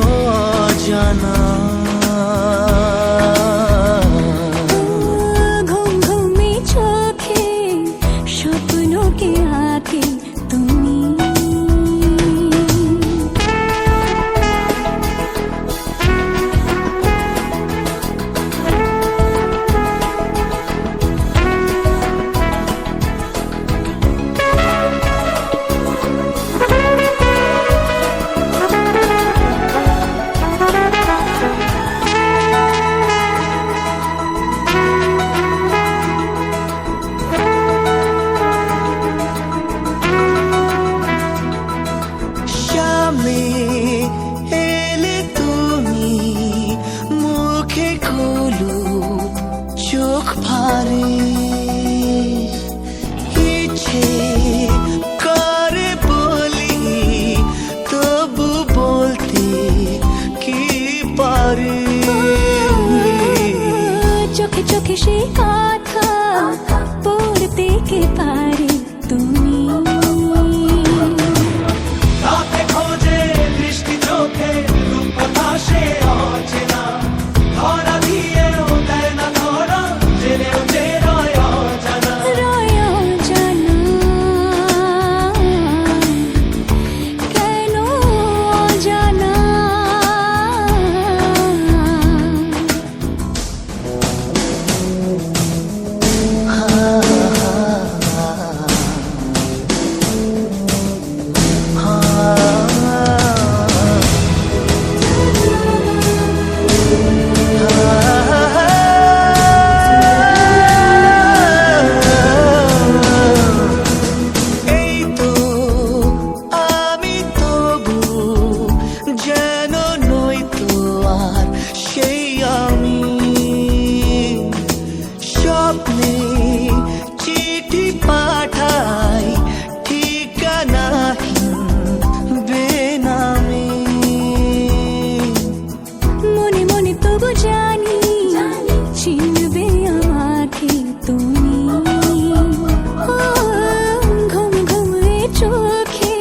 অজানা। ঘুম ঘুমে চোখে স্বপ্নকে আঁকে তুমি। এলে তুমি মুখে খোলো চোখ ভারে, ইচ্ছে করে বলি তবু বলতে কি পারি। চোখে চোখে সে কথা পড়তে কে পারে তুমি। চিঠি পাঠাই ঠিকানাহীন বেনামে, মনে মনে তবু জানি চিনবে আমাকে তুমি। ঘুম ঘুমে চোখে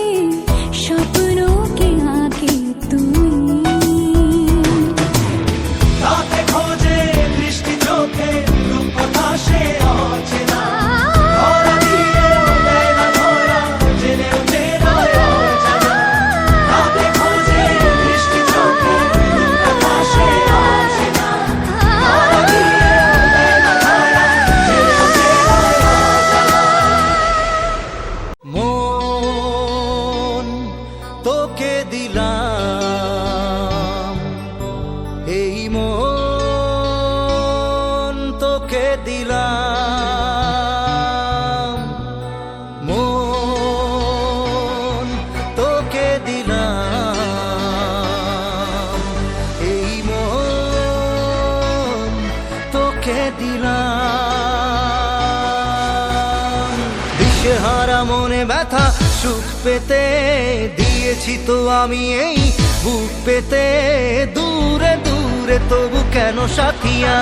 স্বপ্নকে আঁকে তুমি। তোকে দিলাম এই মন, তোকে দিলাম মন, তোকে দিলাম এই মন, তোকে দিলাম। দিশেহারা মনে ব্যথা সুখ পেতে দিয়েছি তো আমি এই বুক পেতে। দূরে দূরে তবু কেন সাথিয়া,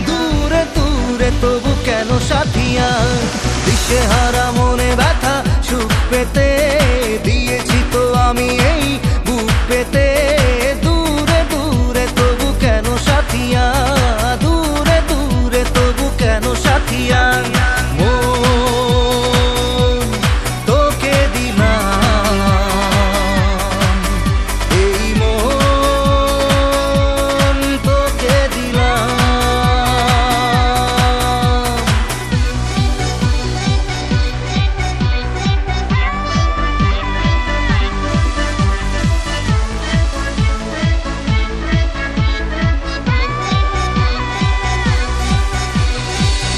দূরে দূরে তবু কেন সাথিয়া। দিশেহারা মনে ব্যথা সুখ পেতে দিয়েছি তো আমি এই বুক পেতে। দূরে দূরে তবু কেন সাথিয়া, দূরে দূরে তবু কেন সাথিয়া।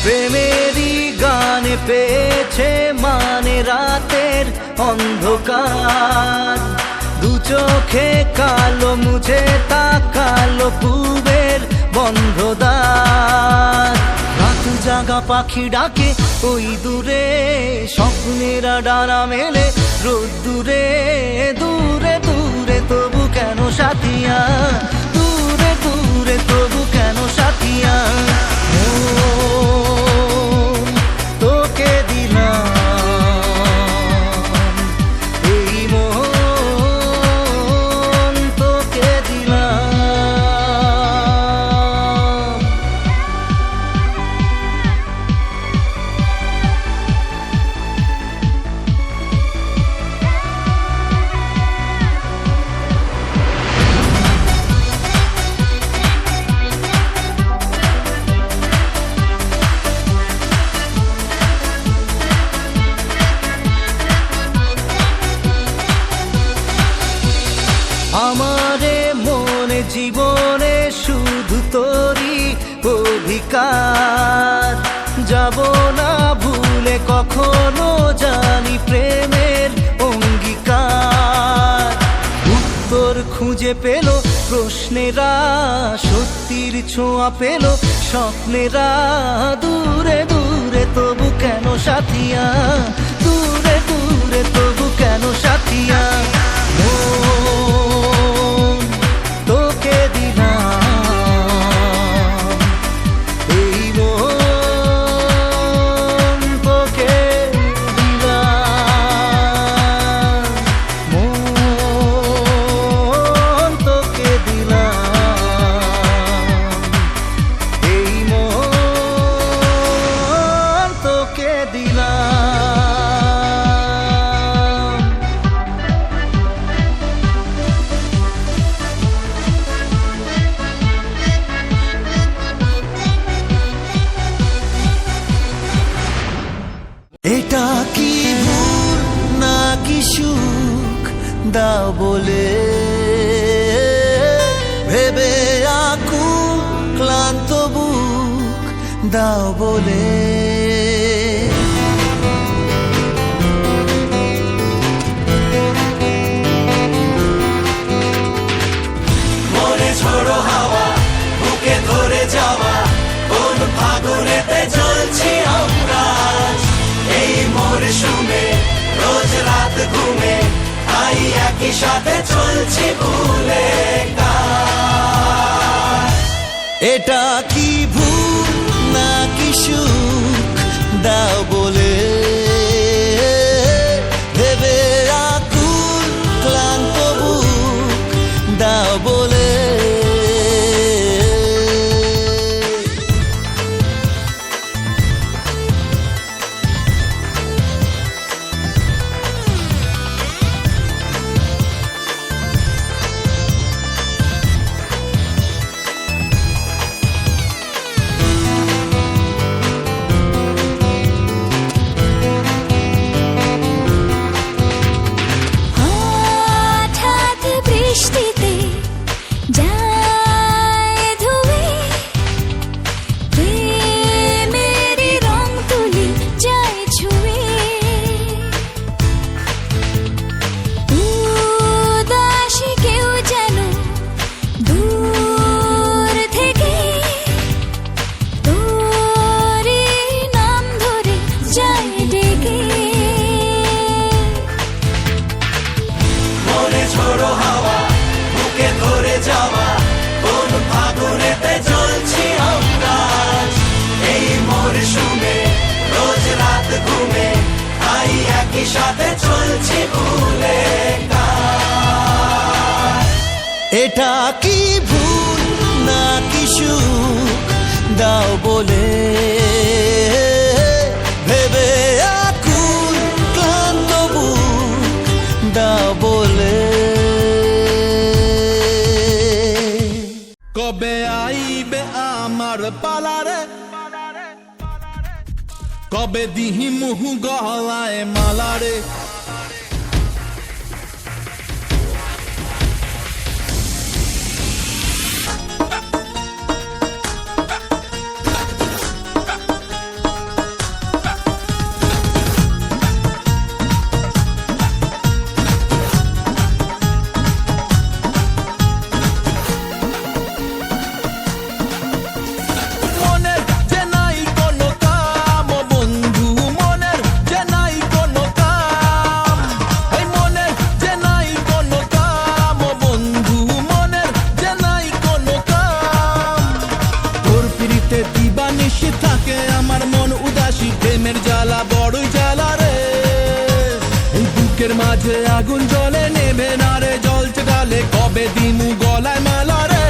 প্রেমেরই গানে পেয়েছে মানে রাতের অন্ধকার। দু চোখে কালো মুছে তাকালো পূবের বন্ধ দ্বার। রাত জাগা পাখি ডাকে ওই দূরে, স্বপ্নেরা ডানা মেলে রোদ্দুরে। দূরে দূরে তবু কেন সাথিয়া, দূরে দূরে তবু কেন সাথিয়া। তোকে দিলাম এই মন, তোকে দিলাম। জীবনে শুধু তোরই অধিকার। যাব না ভুলে কখনো, জানি প্রেমের অঙ্গীকার। উত্তর খুঁজে পেল প্রশ্নেরা, সত্যির ছোঁয়া পেল স্বপ্নেরা। দূরে দূরে তবু কেন সাথিয়া, দূরে দূরে তবু কেন সাথিয়া। মন তোকে দিলাম, এই মন তোকে দিলাম, মন তোকে দিলাম, এই মন তোকে দিলাম। এটা কি ভুল নাকি সুখ দাও বলে, ভেবে আকুল ক্লান্ত বুক দাও বলে। মনে ঝোড়ো হাওয়া বুকে ধরে যাওয়া, কোন ফাগুনেতে জ্বলছি আমরা। এই মরশুমে রোজ রাত ঘুমে তাই একই সাথে চলছি ভুলে। এটা কি ভুল নাকি সুখ দাও বলে, ভেবে আকুল ক্লান্ত বুক দাও বলে। হঠাৎ বৃষ্টিতে যায় ধুয়ে, প্রেমেরই রং তুলি যায় ছুঁয়ে। উদাসী কেউ যেন দূর থেকে তোরই নাম ধরে যায় ডেকে। মনে ঝোড়ো হাওয়া বুকে ধরে যাওয়া, কোন ফাগুনেতে জ্বলছি আমরা। এই মরশুমে রোজ রাত ঘুমে তাই একই সাথে চলছি ভুলে। এটা কি ভুল নাকি সুখ দাও বলে, ভেবে আকুল ক্লান্ত বুক দাও বলে। কবে আইবে আমার পালারে, কবে দিহি মুহু গলায় মালারে। মনের যে নাই কোনো কাম বন্ধু, মনের যে নাই কোনো কাম। এই মনের যে নাই কোনো কাম বন্ধু, মনের যে নাই কোনো কাম। তোর পিড়িতে দিবানিশি থাকে আমার মন উদাসী, প্রেমের জ্বালা বড়ই জ্বালা রে। এই বুকের মাঝে আগুন জ্বলে নেবে না রে, জ্বলছে ডালে কবে দিমু গলায় মালা রে।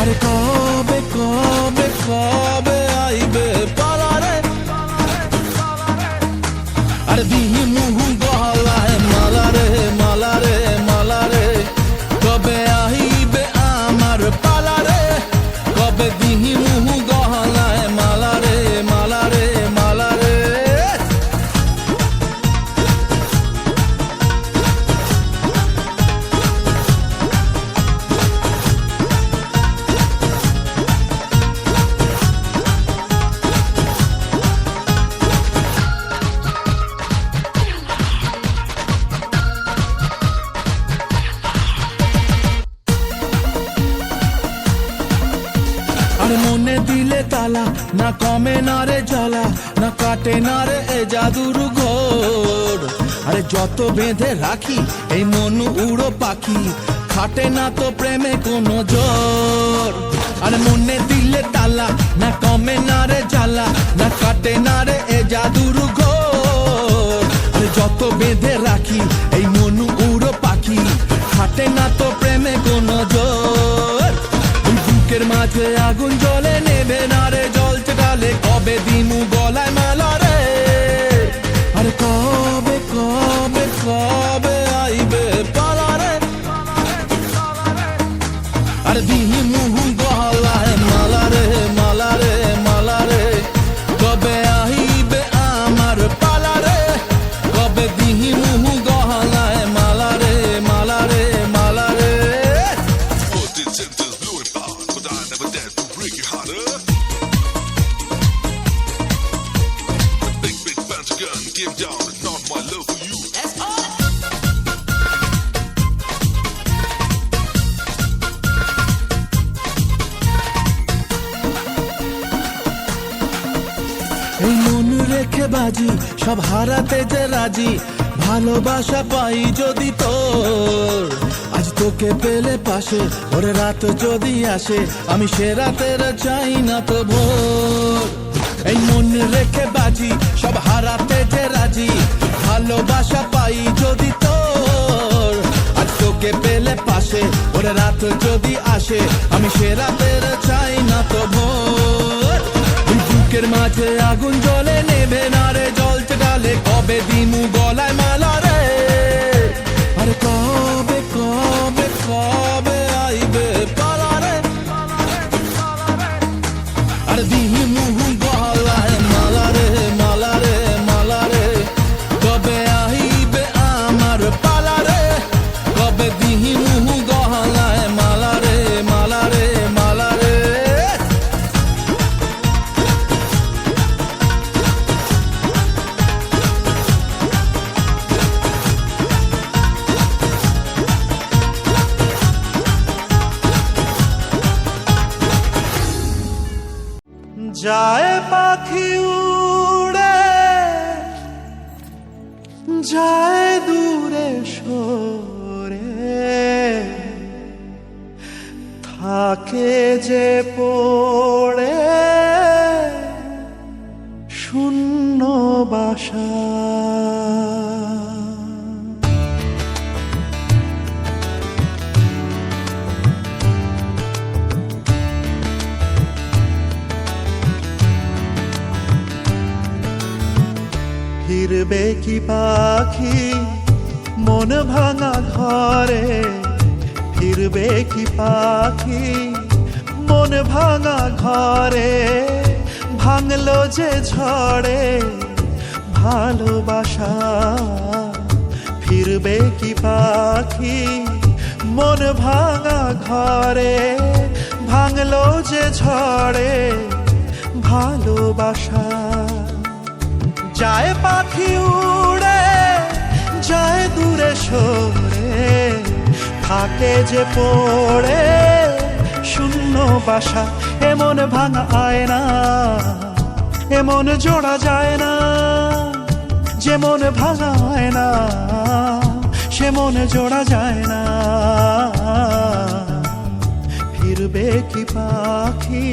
আরে কবে কবে কবে আইবে পালারে, আরে দিহি মুহু গলায় মালারে মালারে মালারে। কবে আইবে আমার পালারে, কবে দিহি মুহু গলায় মালারে মালারে মালারে। আরে মনে দিলে তালা, না কমে না রে জ্বালা, না কাটে না রে এ জাদুর ঘোর। আরে যত বেঁধে রাখি এই মন উড়ো পাখি, খাটে না তো প্রেমে কোনো জোর। আরে মনে দিলে তালা, না কমে না রে জ্বালা, না কাটে না রে এ জাদুর ঘোর। আরে যত বেঁধে রাখি এই মন উড়ো পাখি, খাটে না তো প্রেমে কোনো জোর। ওই বুকের মাঝে আগুন জ্বলে, নেবে না রে জল চেটালে, কবে দিমু গলায় মালা রে। আরে কবে কবে কবে আইবে পালা রে। আরে দিমু গলায় মালা রে, মালা রে, মালা রে, কবে আইবে আমার পালা রে। কবে দিমু গলায় মালা রে, মালা রে, মালা রে। Put it in this blue and power, but I never dare to break it harder. Big, big fancy gun, give down, it's not my love for you. এই মন রেখে বাজি, সব হারাতে যে রাজি, ভালোবাসা পাই যদি তোর। আজ তোকে পেলে পাশে, ওরে রাত যদি আসে, আমি সে রাতের চাই না তো ভোর। এই মন রেখে বাজি, সব হারাতে যে রাজি, ভালোবাসা পাই যদি তোর। আজ তোকে পেলে পাশে, ওরে রাত যদি আসে, আমি সে রাতের চাই না তো ভোর। বুকের মাঝে আগুন জ্বলে, নেবে না রে জল চেটালে, কবে দিমু গলায় মালা রে। আরে কবে কবে কবে আইবে পালা রে। আরে দিমু গলায় মালা রে, মালা রে, মালা রে, কবে আইবে আমার পালা রে। কবে দিমু গলায় মালা রে, মালা রে, মালা রে। যায় পাখি উড়ে, যায় দূরে সরে, থাকে যে পড়ে শূন্য বাসা। ফিরবে কি পাখি মন ভাঙা ঘরে, ফিরবে কি পাখি মন ভাঙা ঘরে, ভাঙলো যে ঝড়ে ভালোবাসা। ফিরবে কি পাখি মন ভাঙা ঘরে, ভাঙলো যে ঝড়ে ভালোবাসা। যায় পাখি উড়ে, যায় দূরে সরে, থাকে যে পড়ে শূন্য বাসা। এমন ভাঙা আয়না, এমন জোড়া যায় না, যেমন ভাঙা আয়না সেমন জোড়া যায় না। ফিরবে কি পাখি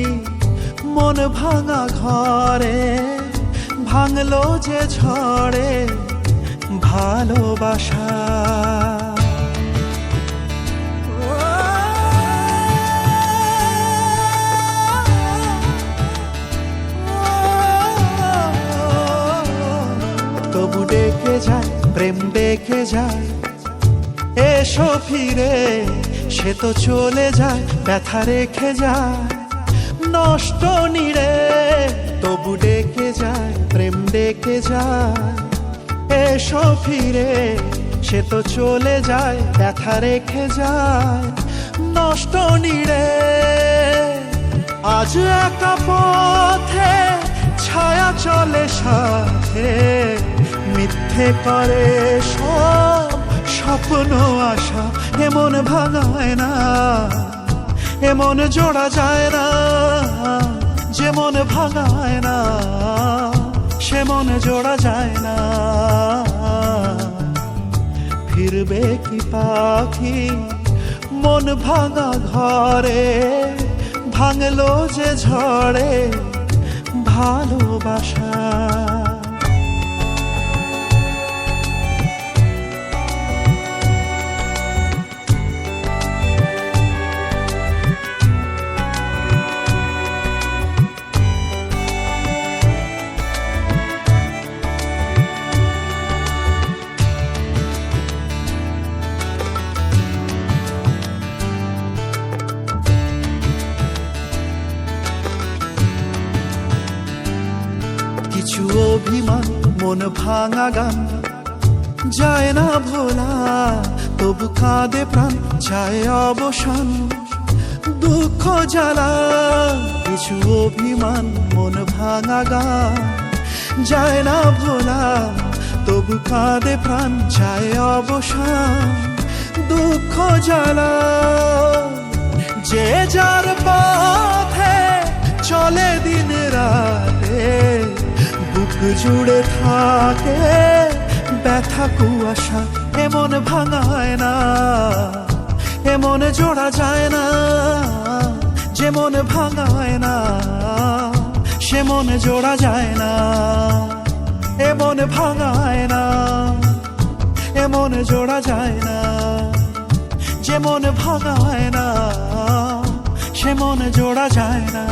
মন ভাঙা ঘরে, ভাঙলো যে ঝড়ে ভালোবাসা। তবু ডেকে যায় প্রেম ডেকে যায়, এসো ফিরে, সে তো চলে যায় ব্যথা রেখে যায় নষ্ট নিরে। তবু ডেকে যায় প্রেম ডেকে যায়, এসো ফিরে, সে তো চলে যায় ব্যথা রেখে যায় নষ্ট নিরে। আজ একা পথে ছায়া চলে সাথে, মিথ্যে করে সব স্বপ্ন আশা। এমন ভাঙায় না, এমন জোড়া যায় না, যে মন ভাঙায় না সে মন জোড়া যায় না। ফিরবে কি পাখি মন ভাঙা ঘরে, ভাঙলো যে ঝড়ে ভালোবাসা। কিছু অভিমান মন ভাঙা গান যায় না ভোলা, তবু কাঁদে প্রাণ চায় অবসান দুঃখ জ্বালা। কিছু অভিমান মন ভাঙা গান যায় না ভোলা, তবু কাঁদে প্রাণ চায় অবসান দুঃখ জ্বালা। যে যার পথে চলে দিন রাতে, বুক জুড়ে থাকে ব্যথা কুয়াশা। এমন ভাঙায় না, এমন জোড়া যায় না, যে মন ভাঙায় না সে মন জোড়া যায় না। এমন ভাঙায় না, এমন জোড়া যায় না, যে মন ভাঙায় না সে মন জোড়া যায় না।